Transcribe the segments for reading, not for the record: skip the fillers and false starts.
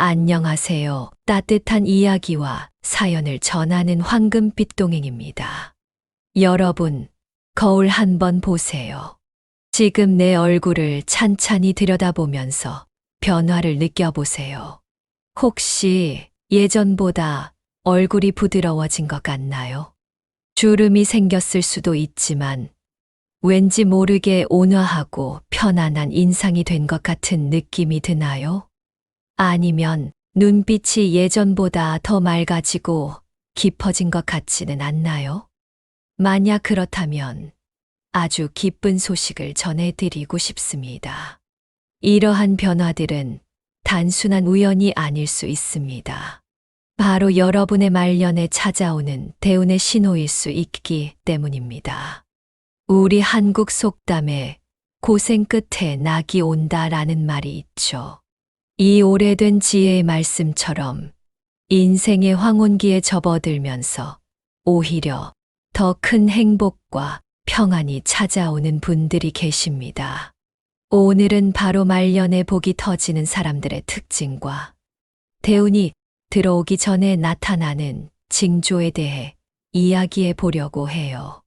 안녕하세요. 따뜻한 이야기와 사연을 전하는 황금빛 동행입니다. 여러분, 거울 한번 보세요. 지금 내 얼굴을 찬찬히 들여다보면서 변화를 느껴보세요. 혹시 예전보다 얼굴이 부드러워진 것 같나요? 주름이 생겼을 수도 있지만 왠지 모르게 온화하고 편안한 인상이 된 것 같은 느낌이 드나요? 아니면 눈빛이 예전보다 더 맑아지고 깊어진 것 같지는 않나요? 만약 그렇다면 아주 기쁜 소식을 전해드리고 싶습니다. 이러한 변화들은 단순한 우연이 아닐 수 있습니다. 바로 여러분의 말년에 찾아오는 대운의 신호일 수 있기 때문입니다. 우리 한국 속담에 고생 끝에 낙이 온다라는 말이 있죠. 이 오래된 지혜의 말씀처럼 인생의 황혼기에 접어들면서 오히려 더 큰 행복과 평안이 찾아오는 분들이 계십니다. 오늘은 바로 말년에 복이 터지는 사람들의 특징과 대운이 들어오기 전에 나타나는 징조에 대해 이야기해 보려고 해요.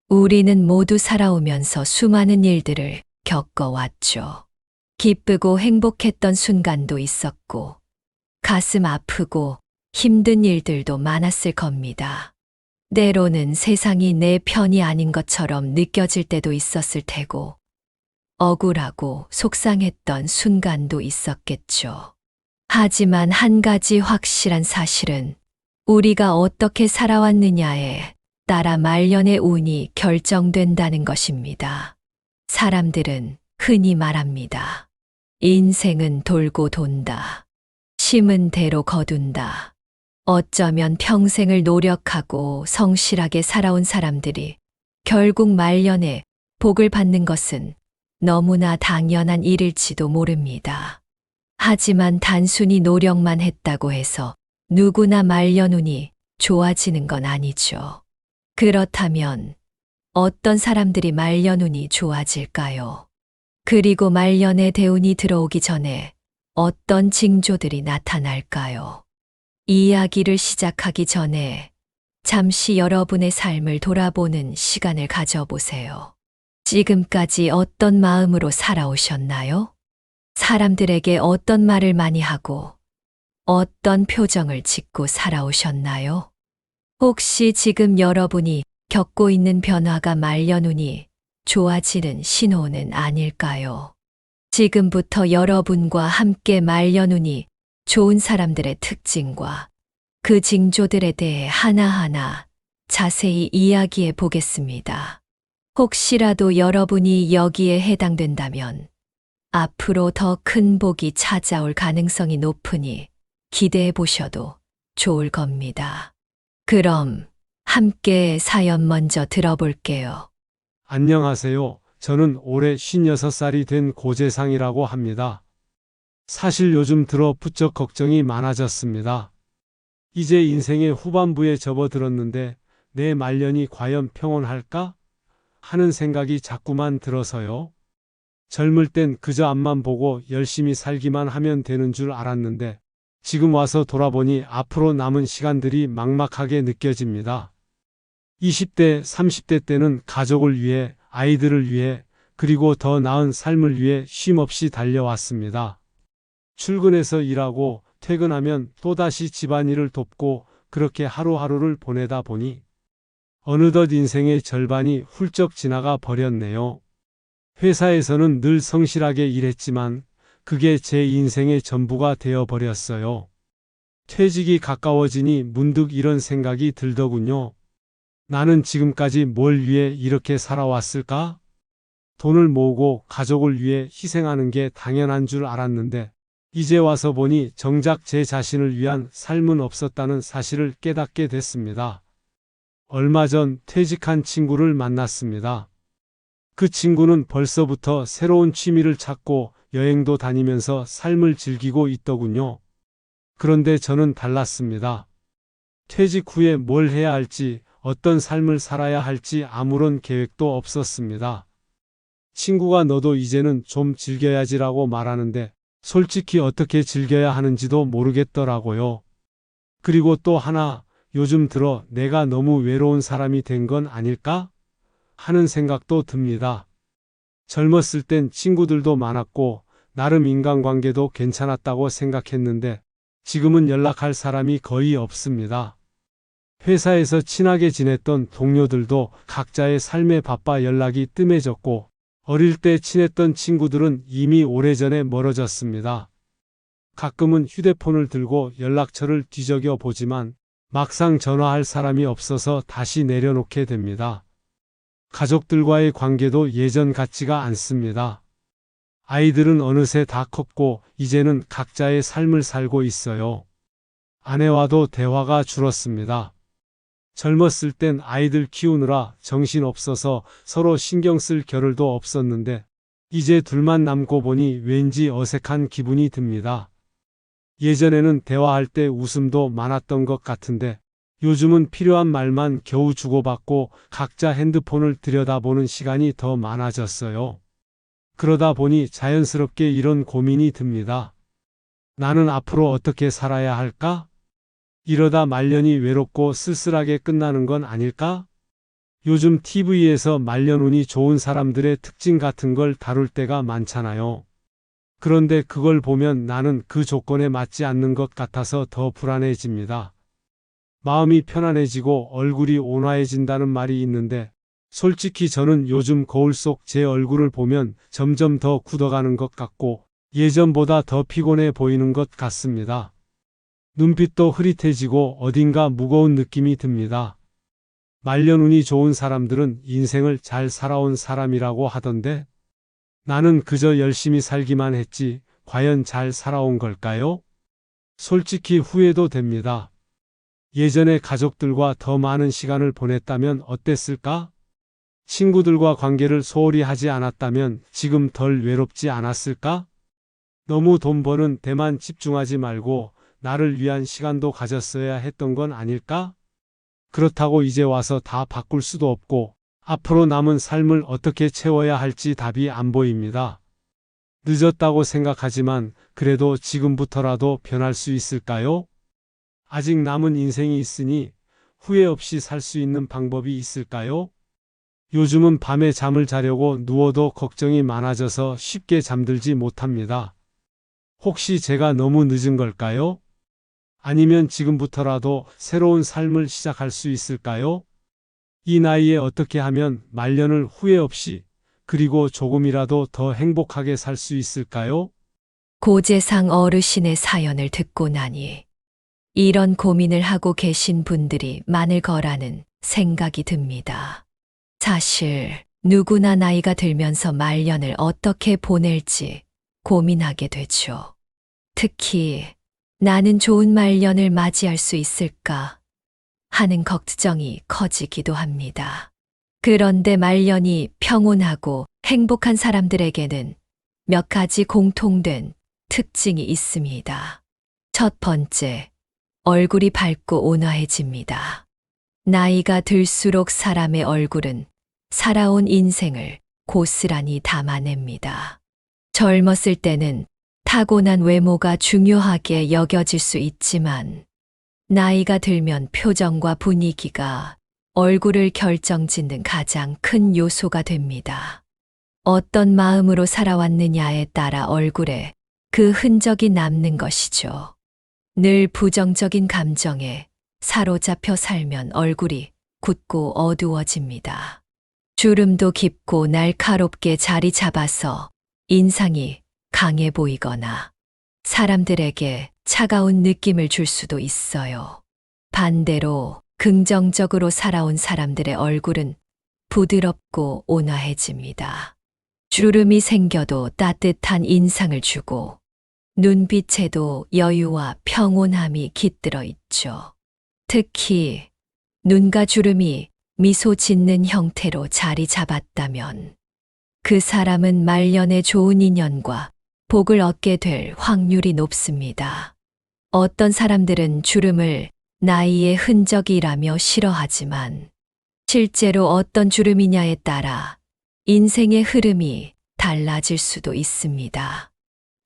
우리는 모두 살아오면서 수많은 일들을 겪어왔죠. 기쁘고 행복했던 순간도 있었고, 가슴 아프고 힘든 일들도 많았을 겁니다. 때로는 세상이 내 편이 아닌 것처럼 느껴질 때도 있었을 테고, 억울하고 속상했던 순간도 있었겠죠. 하지만 한 가지 확실한 사실은 우리가 어떻게 살아왔느냐에 따라 말년의 운이 결정된다는 것입니다. 사람들은 흔히 말합니다. 인생은 돌고 돈다. 심은 대로 거둔다. 어쩌면 평생을 노력하고 성실하게 살아온 사람들이 결국 말년에 복을 받는 것은 너무나 당연한 일일지도 모릅니다. 하지만 단순히 노력만 했다고 해서 누구나 말년운이 좋아지는 건 아니죠. 그렇다면 어떤 사람들이 말년운이 좋아질까요? 그리고 말년에 대운이 들어오기 전에 어떤 징조들이 나타날까요? 이야기를 시작하기 전에 잠시 여러분의 삶을 돌아보는 시간을 가져보세요. 지금까지 어떤 마음으로 살아오셨나요? 사람들에게 어떤 말을 많이 하고 어떤 표정을 짓고 살아오셨나요? 혹시 지금 여러분이 겪고 있는 변화가 말년운이 좋아지는 신호는 아닐까요? 지금부터 여러분과 함께 말년운이 좋은 사람들의 특징과 그 징조들에 대해 하나하나 자세히 이야기해 보겠습니다. 혹시라도 여러분이 여기에 해당된다면 앞으로 더 큰 복이 찾아올 가능성이 높으니 기대해 보셔도 좋을 겁니다. 그럼 함께 사연 먼저 들어볼게요. 안녕하세요. 저는 올해 56살이 된 고재상이라고 합니다. 사실 요즘 들어 부쩍 걱정이 많아졌습니다. 이제 인생의 후반부에 접어들었는데 내 말년이 과연 평온할까? 하는 생각이 자꾸만 들어서요. 젊을 땐 그저 앞만 보고 열심히 살기만 하면 되는 줄 알았는데 지금 와서 돌아보니 앞으로 남은 시간들이 막막하게 느껴집니다. 20대, 30대 때는 가족을 위해, 아이들을 위해, 그리고 더 나은 삶을 위해 쉼없이 달려왔습니다. 출근해서 일하고 퇴근하면 또다시 집안일을 돕고 그렇게 하루하루를 보내다 보니 어느덧 인생의 절반이 훌쩍 지나가 버렸네요. 회사에서는 늘 성실하게 일했지만 그게 제 인생의 전부가 되어버렸어요. 퇴직이 가까워지니 문득 이런 생각이 들더군요. 나는 지금까지 뭘 위해 이렇게 살아왔을까? 돈을 모으고 가족을 위해 희생하는 게 당연한 줄 알았는데 이제 와서 보니 정작 제 자신을 위한 삶은 없었다는 사실을 깨닫게 됐습니다. 얼마 전 퇴직한 친구를 만났습니다. 그 친구는 벌써부터 새로운 취미를 찾고 여행도 다니면서 삶을 즐기고 있더군요. 그런데 저는 달랐습니다. 퇴직 후에 뭘 해야 할지, 어떤 삶을 살아야 할지 아무런 계획도 없었습니다. 친구가 너도 이제는 좀 즐겨야지라고 말하는데 솔직히 어떻게 즐겨야 하는지도 모르겠더라고요. 그리고 또 하나, 요즘 들어 내가 너무 외로운 사람이 된 건 아닐까? 하는 생각도 듭니다. 젊었을 땐 친구들도 많았고, 나름 인간관계도 괜찮았다고 생각했는데, 지금은 연락할 사람이 거의 없습니다. 회사에서 친하게 지냈던 동료들도 각자의 삶에 바빠 연락이 뜸해졌고, 어릴 때 친했던 친구들은 이미 오래전에 멀어졌습니다. 가끔은 휴대폰을 들고 연락처를 뒤적여 보지만 막상 전화할 사람이 없어서 다시 내려놓게 됩니다. 가족들과의 관계도 예전 같지가 않습니다. 아이들은 어느새 다 컸고 이제는 각자의 삶을 살고 있어요. 아내와도 대화가 줄었습니다. 젊었을 땐 아이들 키우느라 정신없어서 서로 신경 쓸 겨를도 없었는데 이제 둘만 남고 보니 왠지 어색한 기분이 듭니다. 예전에는 대화할 때 웃음도 많았던 것 같은데 요즘은 필요한 말만 겨우 주고받고 각자 핸드폰을 들여다보는 시간이 더 많아졌어요. 그러다 보니 자연스럽게 이런 고민이 듭니다. 나는 앞으로 어떻게 살아야 할까? 이러다 말년이 외롭고 쓸쓸하게 끝나는 건 아닐까? 요즘 TV에서 말년 운이 좋은 사람들의 특징 같은 걸 다룰 때가 많잖아요. 그런데 그걸 보면 나는 그 조건에 맞지 않는 것 같아서 더 불안해집니다. 마음이 편안해지고 얼굴이 온화해진다는 말이 있는데 솔직히 저는 요즘 거울 속 제 얼굴을 보면 점점 더 굳어가는 것 같고 예전보다 더 피곤해 보이는 것 같습니다. 눈빛도 흐릿해지고 어딘가 무거운 느낌이 듭니다. 말년 운이 좋은 사람들은 인생을 잘 살아온 사람이라고 하던데 나는 그저 열심히 살기만 했지 과연 잘 살아온 걸까요? 솔직히 후회도 됩니다. 예전에 가족들과 더 많은 시간을 보냈다면 어땠을까? 친구들과 관계를 소홀히 하지 않았다면 지금 덜 외롭지 않았을까? 너무 돈 버는 데만 집중하지 말고 나를 위한 시간도 가졌어야 했던 건 아닐까? 그렇다고 이제 와서 다 바꿀 수도 없고 앞으로 남은 삶을 어떻게 채워야 할지 답이 안 보입니다. 늦었다고 생각하지만 그래도 지금부터라도 변할 수 있을까요? 아직 남은 인생이 있으니 후회 없이 살 수 있는 방법이 있을까요? 요즘은 밤에 잠을 자려고 누워도 걱정이 많아져서 쉽게 잠들지 못합니다. 혹시 제가 너무 늦은 걸까요? 아니면 지금부터라도 새로운 삶을 시작할 수 있을까요? 이 나이에 어떻게 하면 말년을 후회 없이 그리고 조금이라도 더 행복하게 살 수 있을까요? 고재상 어르신의 사연을 듣고 나니 이런 고민을 하고 계신 분들이 많을 거라는 생각이 듭니다. 사실 누구나 나이가 들면서 말년을 어떻게 보낼지 고민하게 되죠. 특히 나는 좋은 말년을 맞이할 수 있을까 하는 걱정이 커지기도 합니다. 그런데 말년이 평온하고 행복한 사람들에게는 몇 가지 공통된 특징이 있습니다. 첫 번째, 얼굴이 밝고 온화해집니다. 나이가 들수록 사람의 얼굴은 살아온 인생을 고스란히 담아냅니다. 젊었을 때는 타고난 외모가 중요하게 여겨질 수 있지만 나이가 들면 표정과 분위기가 얼굴을 결정짓는 가장 큰 요소가 됩니다. 어떤 마음으로 살아왔느냐에 따라 얼굴에 그 흔적이 남는 것이죠. 늘 부정적인 감정에 사로잡혀 살면 얼굴이 굳고 어두워집니다. 주름도 깊고 날카롭게 자리 잡아서 인상이 강해 보이거나 사람들에게 차가운 느낌을 줄 수도 있어요. 반대로 긍정적으로 살아온 사람들의 얼굴은 부드럽고 온화해집니다. 주름이 생겨도 따뜻한 인상을 주고 눈빛에도 여유와 평온함이 깃들어 있죠. 특히 눈과 주름이 미소 짓는 형태로 자리 잡았다면 그 사람은 말년에 좋은 인연과 복을 얻게 될 확률이 높습니다. 어떤 사람들은 주름을 나이의 흔적이라며 싫어하지만 실제로 어떤 주름이냐에 따라 인생의 흐름이 달라질 수도 있습니다.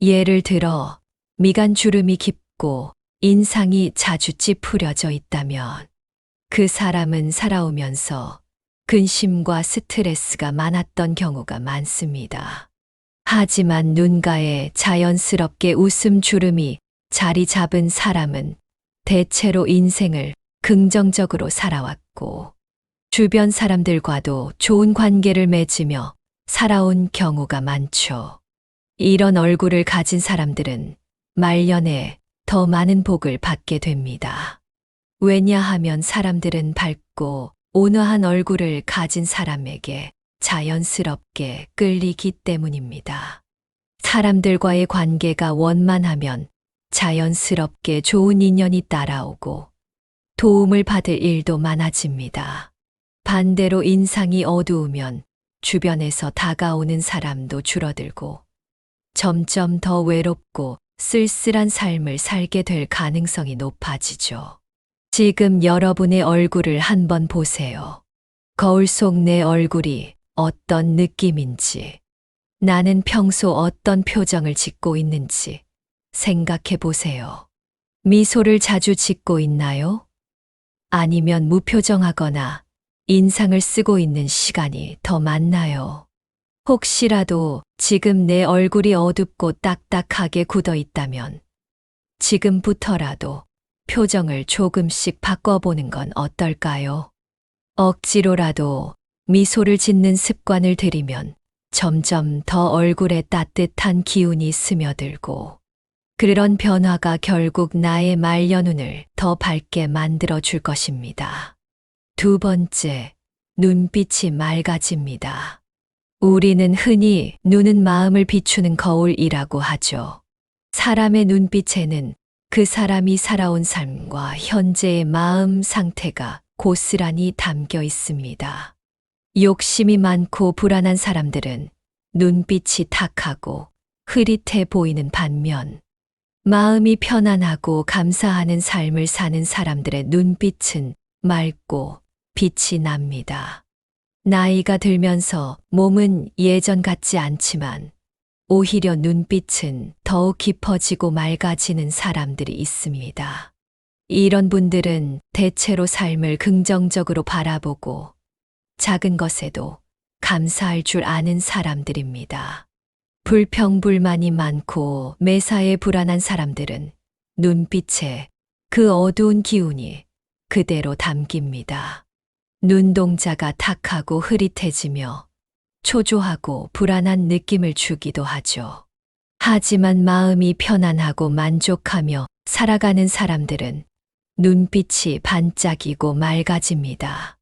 예를 들어 미간 주름이 깊고 인상이 자주 찌푸려져 있다면 그 사람은 살아오면서 근심과 스트레스가 많았던 경우가 많습니다. 하지만 눈가에 자연스럽게 웃음 주름이 자리 잡은 사람은 대체로 인생을 긍정적으로 살아왔고 주변 사람들과도 좋은 관계를 맺으며 살아온 경우가 많죠. 이런 얼굴을 가진 사람들은 말년에 더 많은 복을 받게 됩니다. 왜냐하면 사람들은 밝고 온화한 얼굴을 가진 사람에게 자연스럽게 끌리기 때문입니다. 사람들과의 관계가 원만하면 자연스럽게 좋은 인연이 따라오고 도움을 받을 일도 많아집니다. 반대로 인상이 어두우면 주변에서 다가오는 사람도 줄어들고 점점 더 외롭고 쓸쓸한 삶을 살게 될 가능성이 높아지죠. 지금 여러분의 얼굴을 한번 보세요. 거울 속 내 얼굴이 어떤 느낌인지, 나는 평소 어떤 표정을 짓고 있는지 생각해 보세요. 미소를 자주 짓고 있나요? 아니면 무표정하거나 인상을 쓰고 있는 시간이 더 많나요? 혹시라도 지금 내 얼굴이 어둡고 딱딱하게 굳어 있다면 지금부터라도 표정을 조금씩 바꿔보는 건 어떨까요? 억지로라도 미소를 짓는 습관을 들이면 점점 더 얼굴에 따뜻한 기운이 스며들고 그런 변화가 결국 나의 말년운을 더 밝게 만들어 줄 것입니다. 두 번째, 눈빛이 맑아집니다. 우리는 흔히 눈은 마음을 비추는 거울이라고 하죠. 사람의 눈빛에는 그 사람이 살아온 삶과 현재의 마음 상태가 고스란히 담겨 있습니다. 욕심이 많고 불안한 사람들은 눈빛이 탁하고 흐릿해 보이는 반면 마음이 편안하고 감사하는 삶을 사는 사람들의 눈빛은 맑고 빛이 납니다. 나이가 들면서 몸은 예전 같지 않지만 오히려 눈빛은 더욱 깊어지고 맑아지는 사람들이 있습니다. 이런 분들은 대체로 삶을 긍정적으로 바라보고 작은 것에도 감사할 줄 아는 사람들입니다. 불평불만이 많고 매사에 불안한 사람들은 눈빛에 그 어두운 기운이 그대로 담깁니다. 눈동자가 탁하고 흐릿해지며 초조하고 불안한 느낌을 주기도 하죠. 하지만 마음이 편안하고 만족하며 살아가는 사람들은 눈빛이 반짝이고 맑아집니다.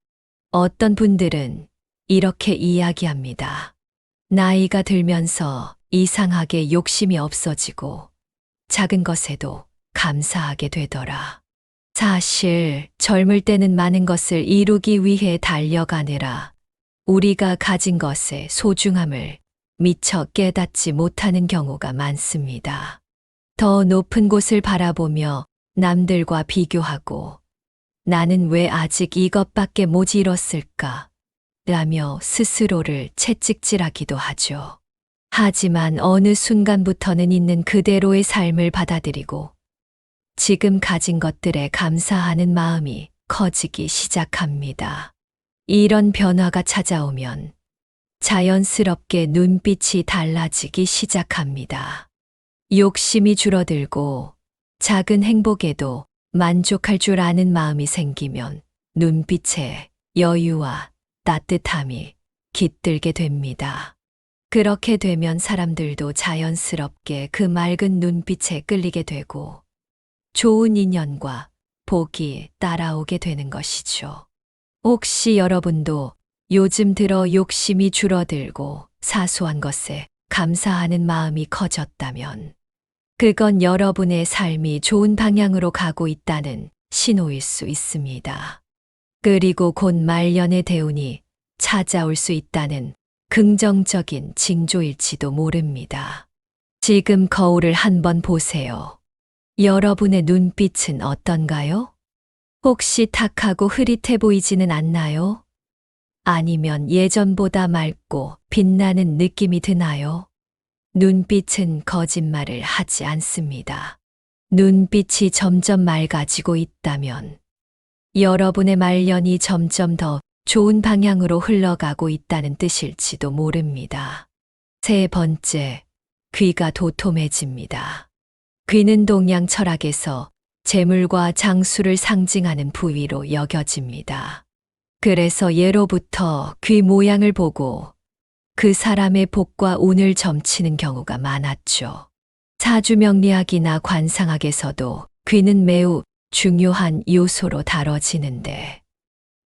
어떤 분들은 이렇게 이야기합니다. 나이가 들면서 이상하게 욕심이 없어지고 작은 것에도 감사하게 되더라. 사실 젊을 때는 많은 것을 이루기 위해 달려가느라 우리가 가진 것의 소중함을 미처 깨닫지 못하는 경우가 많습니다. 더 높은 곳을 바라보며 남들과 비교하고 나는 왜 아직 이것밖에 못 이뤘을까? 라며 스스로를 채찍질하기도 하죠. 하지만 어느 순간부터는 있는 그대로의 삶을 받아들이고 지금 가진 것들에 감사하는 마음이 커지기 시작합니다. 이런 변화가 찾아오면 자연스럽게 눈빛이 달라지기 시작합니다. 욕심이 줄어들고 작은 행복에도 만족할 줄 아는 마음이 생기면 눈빛에 여유와 따뜻함이 깃들게 됩니다. 그렇게 되면 사람들도 자연스럽게 그 맑은 눈빛에 끌리게 되고 좋은 인연과 복이 따라오게 되는 것이죠. 혹시 여러분도 요즘 들어 욕심이 줄어들고 사소한 것에 감사하는 마음이 커졌다면 그건 여러분의 삶이 좋은 방향으로 가고 있다는 신호일 수 있습니다. 그리고 곧 말년의 대운이 찾아올 수 있다는 긍정적인 징조일지도 모릅니다. 지금 거울을 한번 보세요. 여러분의 눈빛은 어떤가요? 혹시 탁하고 흐릿해 보이지는 않나요? 아니면 예전보다 맑고 빛나는 느낌이 드나요? 눈빛은 거짓말을 하지 않습니다. 눈빛이 점점 맑아지고 있다면 여러분의 말년이 점점 더 좋은 방향으로 흘러가고 있다는 뜻일지도 모릅니다. 세 번째, 귀가 도톰해집니다. 귀는 동양 철학에서 재물과 장수를 상징하는 부위로 여겨집니다. 그래서 예로부터 귀 모양을 보고 그 사람의 복과 운을 점치는 경우가 많았죠. 사주명리학이나 관상학에서도 귀는 매우 중요한 요소로 다뤄지는데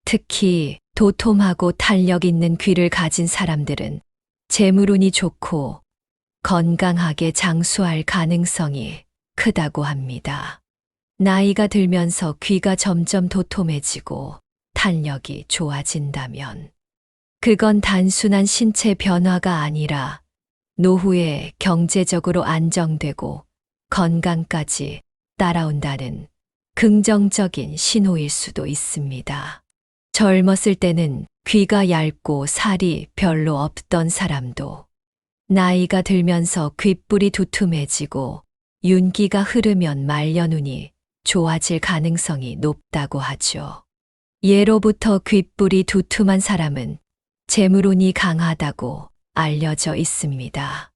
특히 도톰하고 탄력 있는 귀를 가진 사람들은 재물운이 좋고 건강하게 장수할 가능성이 크다고 합니다. 나이가 들면서 귀가 점점 도톰해지고 탄력이 좋아진다면 그건 단순한 신체 변화가 아니라 노후에 경제적으로 안정되고 건강까지 따라온다는 긍정적인 신호일 수도 있습니다. 젊었을 때는 귀가 얇고 살이 별로 없던 사람도 나이가 들면서 귓불이 두툼해지고 윤기가 흐르면 말년운이 좋아질 가능성이 높다고 하죠. 예로부터 귓불이 두툼한 사람은 재물운이 강하다고 알려져 있습니다.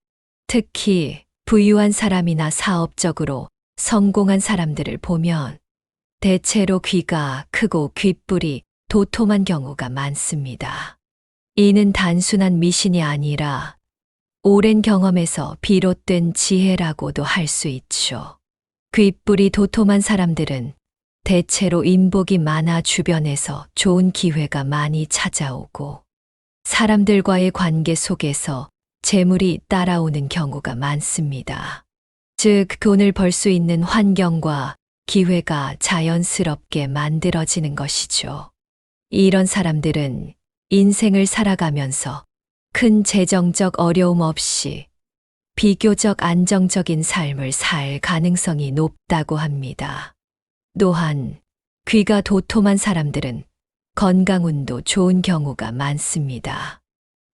특히 부유한 사람이나 사업적으로 성공한 사람들을 보면 대체로 귀가 크고 귓불이 도톰한 경우가 많습니다. 이는 단순한 미신이 아니라 오랜 경험에서 비롯된 지혜라고도 할 수 있죠. 귓불이 도톰한 사람들은 대체로 인복이 많아 주변에서 좋은 기회가 많이 찾아오고 사람들과의 관계 속에서 재물이 따라오는 경우가 많습니다. 즉, 돈을 벌 수 있는 환경과 기회가 자연스럽게 만들어지는 것이죠. 이런 사람들은 인생을 살아가면서 큰 재정적 어려움 없이 비교적 안정적인 삶을 살 가능성이 높다고 합니다. 또한 귀가 도톰한 사람들은 건강운도 좋은 경우가 많습니다.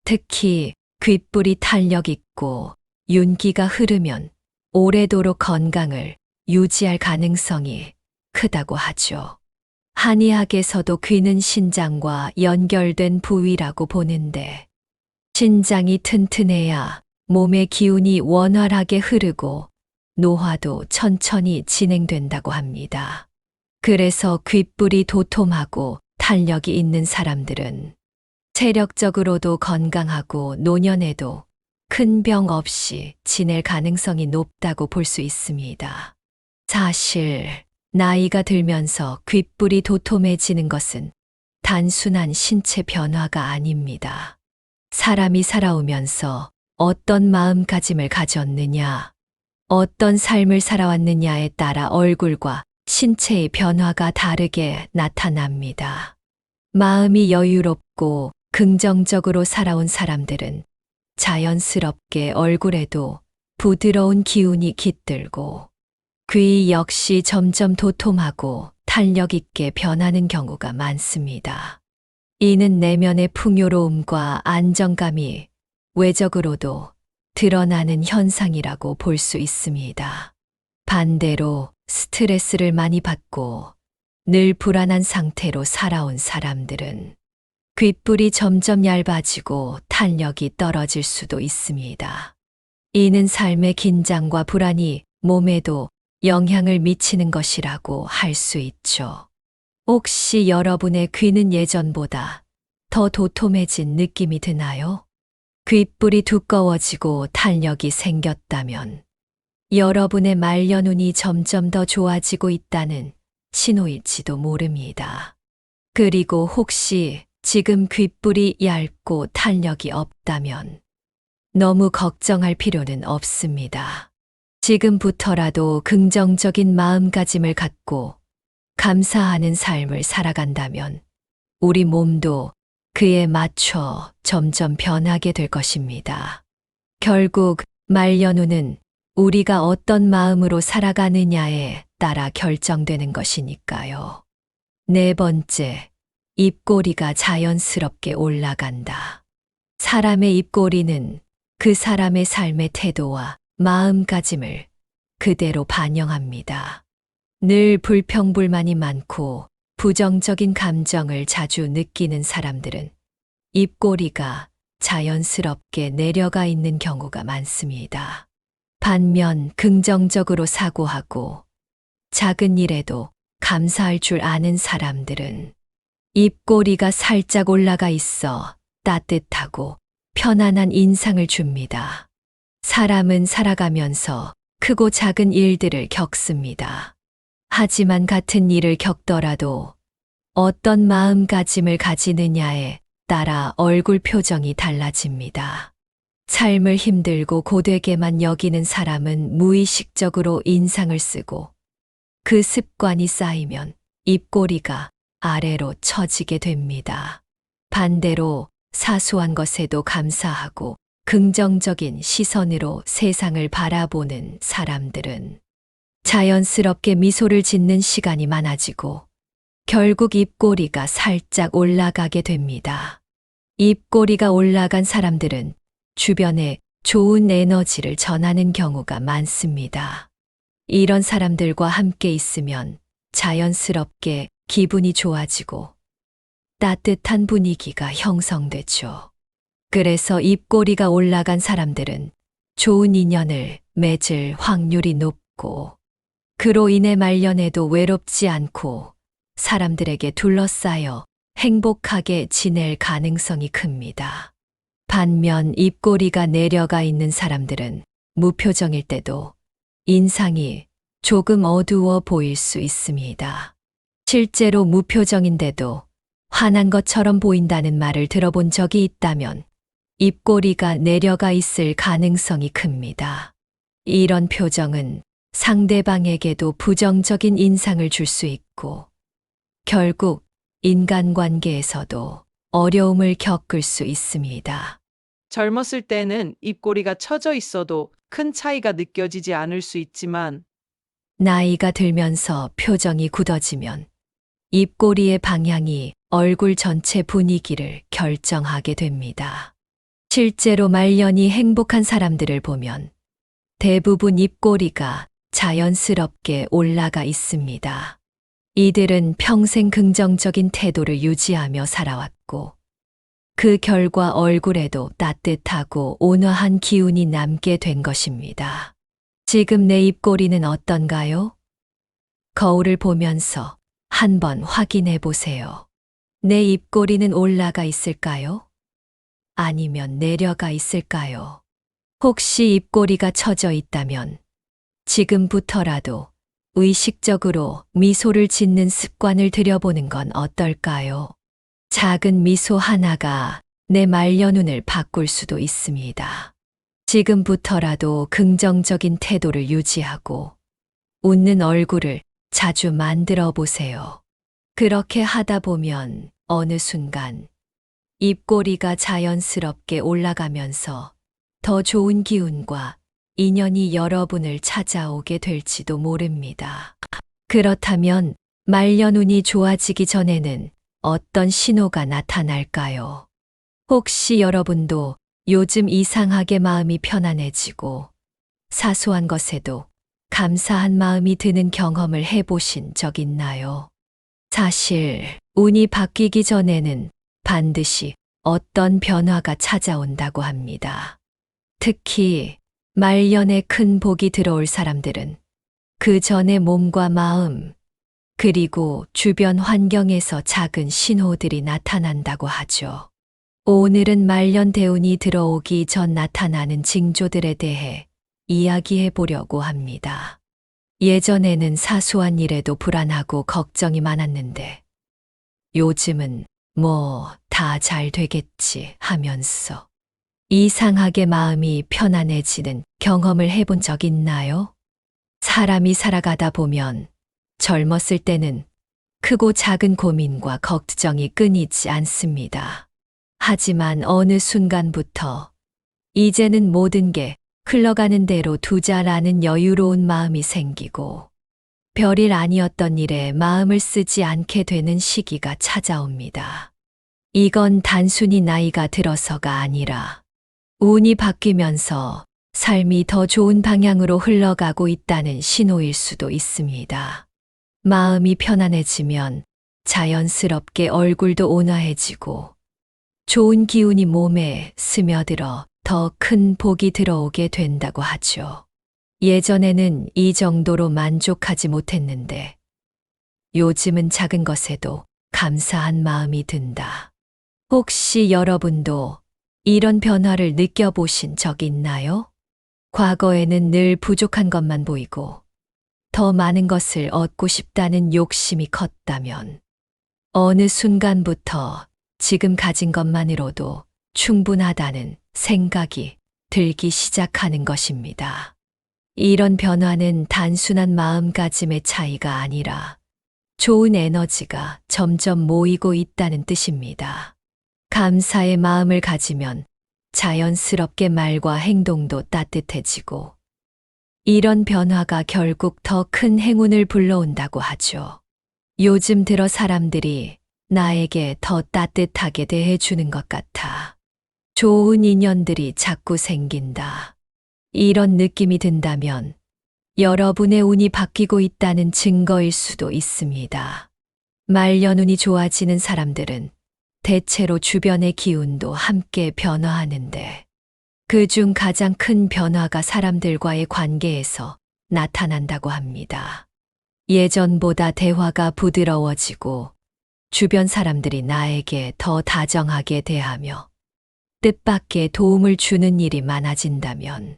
특히 귓불이 탄력 있고 윤기가 흐르면 오래도록 건강을 유지할 가능성이 크다고 하죠. 한의학에서도 귀는 신장과 연결된 부위라고 보는데 신장이 튼튼해야 몸의 기운이 원활하게 흐르고 노화도 천천히 진행된다고 합니다. 그래서 귓불이 도톰하고 탄력이 있는 사람들은 체력적으로도 건강하고 노년에도 큰 병 없이 지낼 가능성이 높다고 볼 수 있습니다. 사실 나이가 들면서 귓불이 도톰해지는 것은 단순한 신체 변화가 아닙니다. 사람이 살아오면서 어떤 마음가짐을 가졌느냐, 어떤 삶을 살아왔느냐에 따라 얼굴과 신체의 변화가 다르게 나타납니다. 마음이 여유롭고 긍정적으로 살아온 사람들은 자연스럽게 얼굴에도 부드러운 기운이 깃들고 귀 역시 점점 도톰하고 탄력 있게 변하는 경우가 많습니다. 이는 내면의 풍요로움과 안정감이 외적으로도 드러나는 현상이라고 볼 수 있습니다. 반대로 스트레스를 많이 받고 늘 불안한 상태로 살아온 사람들은 귓불이 점점 얇아지고 탄력이 떨어질 수도 있습니다. 이는 삶의 긴장과 불안이 몸에도 영향을 미치는 것이라고 할 수 있죠. 혹시 여러분의 귀는 예전보다 더 도톰해진 느낌이 드나요? 귓불이 두꺼워지고 탄력이 생겼다면 여러분의 말년운이 점점 더 좋아지고 있다는 신호일지도 모릅니다. 그리고 혹시 지금 귓불이 얇고 탄력이 없다면 너무 걱정할 필요는 없습니다. 지금부터라도 긍정적인 마음가짐을 갖고 감사하는 삶을 살아간다면 우리 몸도 그에 맞춰 점점 변하게 될 것입니다. 결국 말년운은 우리가 어떤 마음으로 살아가느냐에 따라 결정되는 것이니까요. 네 번째, 입꼬리가 자연스럽게 올라간다. 사람의 입꼬리는 그 사람의 삶의 태도와 마음가짐을 그대로 반영합니다. 늘 불평불만이 많고 부정적인 감정을 자주 느끼는 사람들은 입꼬리가 자연스럽게 내려가 있는 경우가 많습니다. 반면 긍정적으로 사고하고 작은 일에도 감사할 줄 아는 사람들은 입꼬리가 살짝 올라가 있어 따뜻하고 편안한 인상을 줍니다. 사람은 살아가면서 크고 작은 일들을 겪습니다. 하지만 같은 일을 겪더라도 어떤 마음가짐을 가지느냐에 따라 얼굴 표정이 달라집니다. 삶을 힘들고 고되게만 여기는 사람은 무의식적으로 인상을 쓰고 그 습관이 쌓이면 입꼬리가 아래로 처지게 됩니다. 반대로 사소한 것에도 감사하고 긍정적인 시선으로 세상을 바라보는 사람들은 자연스럽게 미소를 짓는 시간이 많아지고 결국 입꼬리가 살짝 올라가게 됩니다. 입꼬리가 올라간 사람들은 주변에 좋은 에너지를 전하는 경우가 많습니다. 이런 사람들과 함께 있으면 자연스럽게 기분이 좋아지고 따뜻한 분위기가 형성되죠. 그래서 입꼬리가 올라간 사람들은 좋은 인연을 맺을 확률이 높고 그로 인해 말년에도 외롭지 않고 사람들에게 둘러싸여 행복하게 지낼 가능성이 큽니다. 반면 입꼬리가 내려가 있는 사람들은 무표정일 때도 인상이 조금 어두워 보일 수 있습니다. 실제로 무표정인데도 화난 것처럼 보인다는 말을 들어본 적이 있다면 입꼬리가 내려가 있을 가능성이 큽니다. 이런 표정은 상대방에게도 부정적인 인상을 줄 수 있고 결국 인간관계에서도 어려움을 겪을 수 있습니다. 젊었을 때는 입꼬리가 처져 있어도 큰 차이가 느껴지지 않을 수 있지만 나이가 들면서 표정이 굳어지면 입꼬리의 방향이 얼굴 전체 분위기를 결정하게 됩니다. 실제로 말년이 행복한 사람들을 보면 대부분 입꼬리가 자연스럽게 올라가 있습니다. 이들은 평생 긍정적인 태도를 유지하며 살아왔고 그 결과 얼굴에도 따뜻하고 온화한 기운이 남게 된 것입니다. 지금 내 입꼬리는 어떤가요? 거울을 보면서 한번 확인해 보세요. 내 입꼬리는 올라가 있을까요? 아니면 내려가 있을까요? 혹시 입꼬리가 처져 있다면 지금부터라도 의식적으로 미소를 짓는 습관을 들여보는 건 어떨까요? 작은 미소 하나가 내 말년운을 바꿀 수도 있습니다. 지금부터라도 긍정적인 태도를 유지하고 웃는 얼굴을 자주 만들어 보세요. 그렇게 하다 보면 어느 순간 입꼬리가 자연스럽게 올라가면서 더 좋은 기운과 인연이 여러분을 찾아오게 될지도 모릅니다. 그렇다면 말년운이 좋아지기 전에는 어떤 신호가 나타날까요? 혹시 여러분도 요즘 이상하게 마음이 편안해지고 사소한 것에도 감사한 마음이 드는 경험을 해보신 적 있나요? 사실 운이 바뀌기 전에는 반드시 어떤 변화가 찾아온다고 합니다. 특히 말년에 큰 복이 들어올 사람들은 그 전에 몸과 마음, 그리고 주변 환경에서 작은 신호들이 나타난다고 하죠. 오늘은 말년 대운이 들어오기 전 나타나는 징조들에 대해 이야기해 보려고 합니다. 예전에는 사소한 일에도 불안하고 걱정이 많았는데 요즘은 다 잘 되겠지 하면서 이상하게 마음이 편안해지는 경험을 해본 적 있나요? 사람이 살아가다 보면 젊었을 때는 크고 작은 고민과 걱정이 끊이지 않습니다. 하지만 어느 순간부터 이제는 모든 게 흘러가는 대로 두자라는 여유로운 마음이 생기고 별일 아니었던 일에 마음을 쓰지 않게 되는 시기가 찾아옵니다. 이건 단순히 나이가 들어서가 아니라 운이 바뀌면서 삶이 더 좋은 방향으로 흘러가고 있다는 신호일 수도 있습니다. 마음이 편안해지면 자연스럽게 얼굴도 온화해지고 좋은 기운이 몸에 스며들어 더 큰 복이 들어오게 된다고 하죠. 예전에는 이 정도로 만족하지 못했는데 요즘은 작은 것에도 감사한 마음이 든다. 혹시 여러분도 이런 변화를 느껴보신 적 있나요? 과거에는 늘 부족한 것만 보이고 더 많은 것을 얻고 싶다는 욕심이 컸다면 어느 순간부터 지금 가진 것만으로도 충분하다는 생각이 들기 시작하는 것입니다. 이런 변화는 단순한 마음가짐의 차이가 아니라 좋은 에너지가 점점 모이고 있다는 뜻입니다. 감사의 마음을 가지면 자연스럽게 말과 행동도 따뜻해지고 이런 변화가 결국 더 큰 행운을 불러온다고 하죠. 요즘 들어 사람들이 나에게 더 따뜻하게 대해주는 것 같아. 좋은 인연들이 자꾸 생긴다. 이런 느낌이 든다면 여러분의 운이 바뀌고 있다는 증거일 수도 있습니다. 말년운이 좋아지는 사람들은 대체로 주변의 기운도 함께 변화하는데 그중 가장 큰 변화가 사람들과의 관계에서 나타난다고 합니다. 예전보다 대화가 부드러워지고 주변 사람들이 나에게 더 다정하게 대하며 뜻밖의 도움을 주는 일이 많아진다면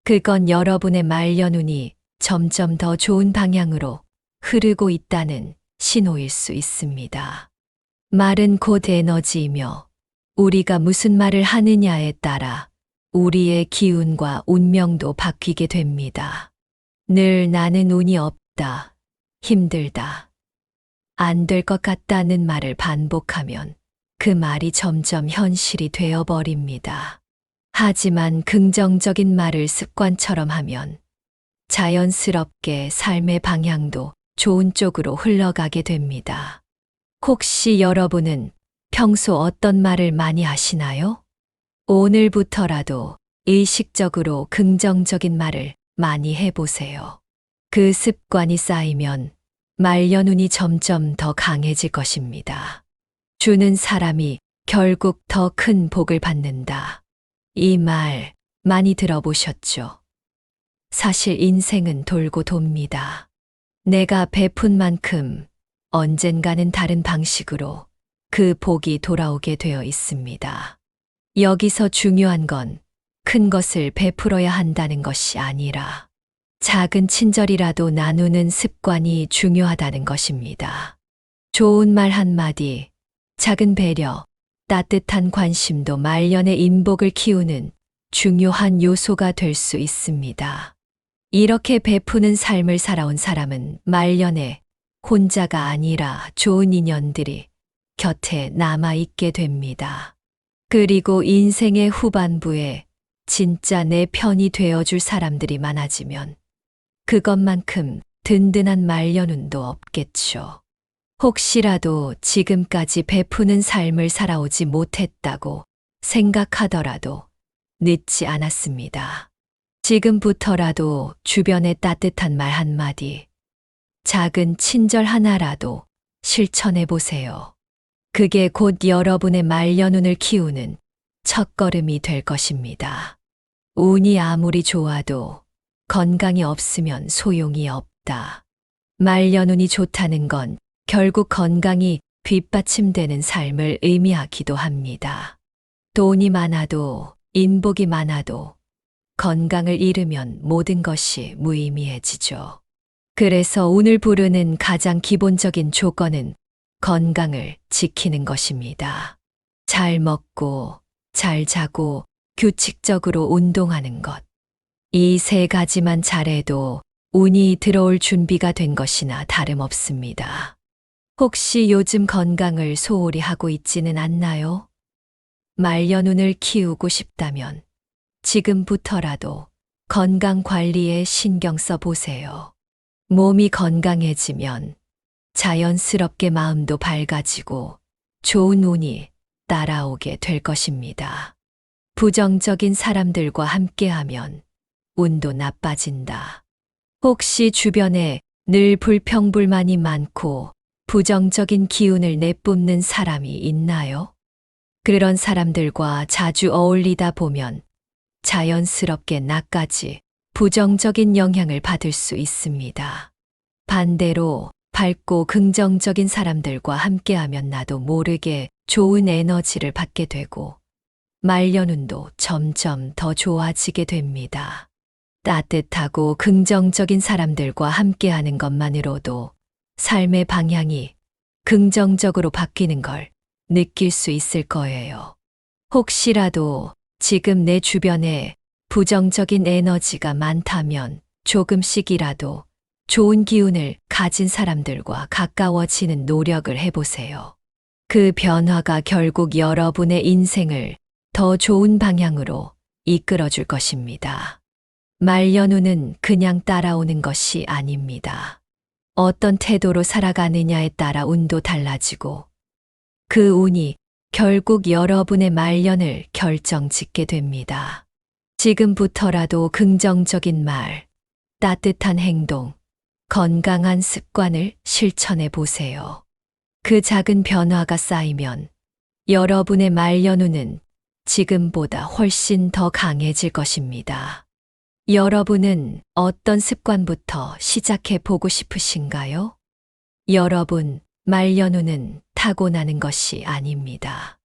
그건 여러분의 말년운이 점점 더 좋은 방향으로 흐르고 있다는 신호일 수 있습니다. 말은 곧 에너지이며 우리가 무슨 말을 하느냐에 따라 우리의 기운과 운명도 바뀌게 됩니다. 늘 나는 운이 없다, 힘들다, 안 될 것 같다는 말을 반복하면 그 말이 점점 현실이 되어버립니다. 하지만 긍정적인 말을 습관처럼 하면 자연스럽게 삶의 방향도 좋은 쪽으로 흘러가게 됩니다. 혹시 여러분은 평소 어떤 말을 많이 하시나요? 오늘부터라도 의식적으로 긍정적인 말을 많이 해보세요. 그 습관이 쌓이면 말년운이 점점 더 강해질 것입니다. 주는 사람이 결국 더 큰 복을 받는다. 이 말 많이 들어보셨죠? 사실 인생은 돌고 돕니다. 내가 베푼 만큼 언젠가는 다른 방식으로 그 복이 돌아오게 되어 있습니다. 여기서 중요한 건 큰 것을 베풀어야 한다는 것이 아니라 작은 친절이라도 나누는 습관이 중요하다는 것입니다. 좋은 말 한마디, 작은 배려, 따뜻한 관심도 말년의 인복을 키우는 중요한 요소가 될 수 있습니다. 이렇게 베푸는 삶을 살아온 사람은 말년에 혼자가 아니라 좋은 인연들이 곁에 남아있게 됩니다. 그리고 인생의 후반부에 진짜 내 편이 되어줄 사람들이 많아지면 그것만큼 든든한 말년운도 없겠죠. 혹시라도 지금까지 베푸는 삶을 살아오지 못했다고 생각하더라도 늦지 않았습니다. 지금부터라도 주변에 따뜻한 말 한마디, 작은 친절 하나라도 실천해 보세요. 그게 곧 여러분의 말년운을 키우는 첫걸음이 될 것입니다. 운이 아무리 좋아도 건강이 없으면 소용이 없다. 말년운이 좋다는 건 결국 건강이 뒷받침되는 삶을 의미하기도 합니다. 돈이 많아도 인복이 많아도 건강을 잃으면 모든 것이 무의미해지죠. 그래서 운을 부르는 가장 기본적인 조건은 건강을 지키는 것입니다. 잘 먹고, 잘 자고, 규칙적으로 운동하는 것. 이 세 가지만 잘해도 운이 들어올 준비가 된 것이나 다름없습니다. 혹시 요즘 건강을 소홀히 하고 있지는 않나요? 말년운을 키우고 싶다면 지금부터라도 건강 관리에 신경 써 보세요. 몸이 건강해지면 자연스럽게 마음도 밝아지고 좋은 운이 따라오게 될 것입니다. 부정적인 사람들과 함께하면 운도 나빠진다. 혹시 주변에 늘 불평불만이 많고 부정적인 기운을 내뿜는 사람이 있나요? 그런 사람들과 자주 어울리다 보면 자연스럽게 나까지 부정적인 영향을 받을 수 있습니다. 반대로 밝고 긍정적인 사람들과 함께하면 나도 모르게 좋은 에너지를 받게 되고 말년운도 점점 더 좋아지게 됩니다. 따뜻하고 긍정적인 사람들과 함께하는 것만으로도 삶의 방향이 긍정적으로 바뀌는 걸 느낄 수 있을 거예요. 혹시라도 지금 내 주변에 부정적인 에너지가 많다면 조금씩이라도 좋은 기운을 가진 사람들과 가까워지는 노력을 해보세요. 그 변화가 결국 여러분의 인생을 더 좋은 방향으로 이끌어 줄 것입니다. 말년운은 그냥 따라오는 것이 아닙니다. 어떤 태도로 살아가느냐에 따라 운도 달라지고 그 운이 결국 여러분의 말년을 결정짓게 됩니다. 지금부터라도 긍정적인 말, 따뜻한 행동, 건강한 습관을 실천해 보세요. 그 작은 변화가 쌓이면 여러분의 말년운은 지금보다 훨씬 더 강해질 것입니다. 여러분은 어떤 습관부터 시작해 보고 싶으신가요? 여러분, 말년운은 타고나는 것이 아닙니다.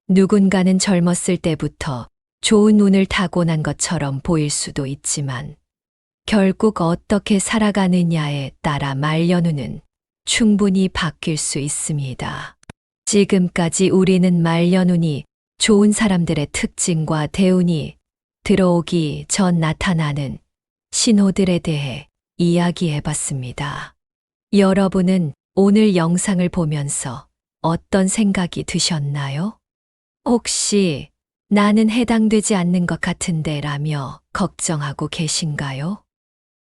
누군가는 젊었을 때부터 좋은 운을 타고난 것처럼 보일 수도 있지만 결국 어떻게 살아가느냐에 따라 말년운은 충분히 바뀔 수 있습니다. 지금까지 우리는 말년운이 좋은 사람들의 특징과 대운이 들어오기 전 나타나는 신호들에 대해 이야기해 봤습니다. 여러분은 오늘 영상을 보면서 어떤 생각이 드셨나요? 혹시 나는 해당되지 않는 것 같은데 라며 걱정하고 계신가요?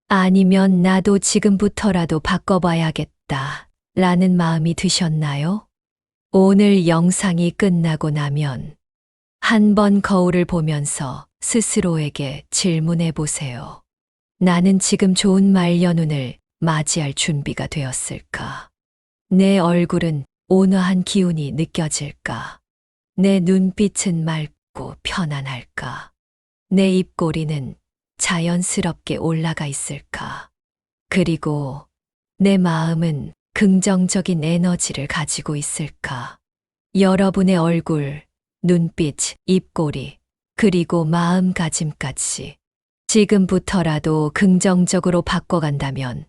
아니면 나도 지금부터라도 바꿔봐야겠다 라는 마음이 드셨나요? 오늘 영상이 끝나고 나면 한번 거울을 보면서 스스로에게 질문해 보세요. 나는 지금 좋은 말년운을 맞이할 준비가 되었을까? 내 얼굴은 온화한 기운이 느껴질까? 내 눈빛은 맑고 편안할까? 내 입꼬리는 자연스럽게 올라가 있을까? 그리고 내 마음은 긍정적인 에너지를 가지고 있을까? 여러분의 얼굴, 눈빛, 입꼬리, 그리고 마음가짐까지 지금부터라도 긍정적으로 바꿔간다면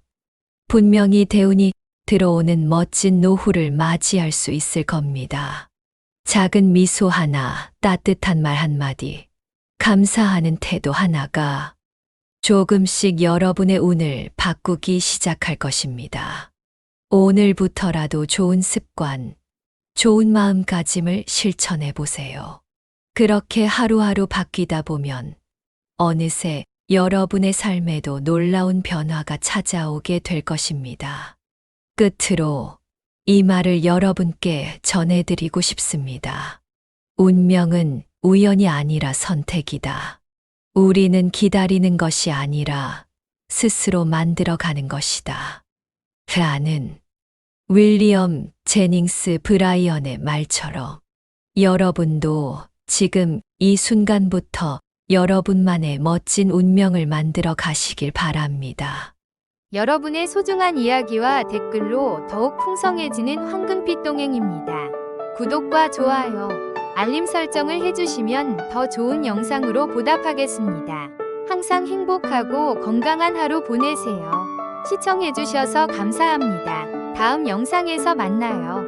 분명히 대운이 들어오는 멋진 노후를 맞이할 수 있을 겁니다. 작은 미소 하나, 따뜻한 말 한마디, 감사하는 태도 하나가 조금씩 여러분의 운을 바꾸기 시작할 것입니다. 오늘부터라도 좋은 습관, 좋은 마음가짐을 실천해 보세요. 그렇게 하루하루 바뀌다 보면 어느새 여러분의 삶에도 놀라운 변화가 찾아오게 될 것입니다. 끝으로 이 말을 여러분께 전해드리고 싶습니다. 운명은 우연이 아니라 선택이다. 우리는 기다리는 것이 아니라 스스로 만들어가는 것이다. 라는 윌리엄 제닝스 브라이언의 말처럼 여러분도 지금 이 순간부터 여러분만의 멋진 운명을 만들어 가시길 바랍니다. 여러분의 소중한 이야기와 댓글로 더욱 풍성해지는 황금빛 동행입니다. 구독과 좋아요, 알림 설정을 해주시면 더 좋은 영상으로 보답하겠습니다. 항상 행복하고 건강한 하루 보내세요. 시청해주셔서 감사합니다. 다음 영상에서 만나요.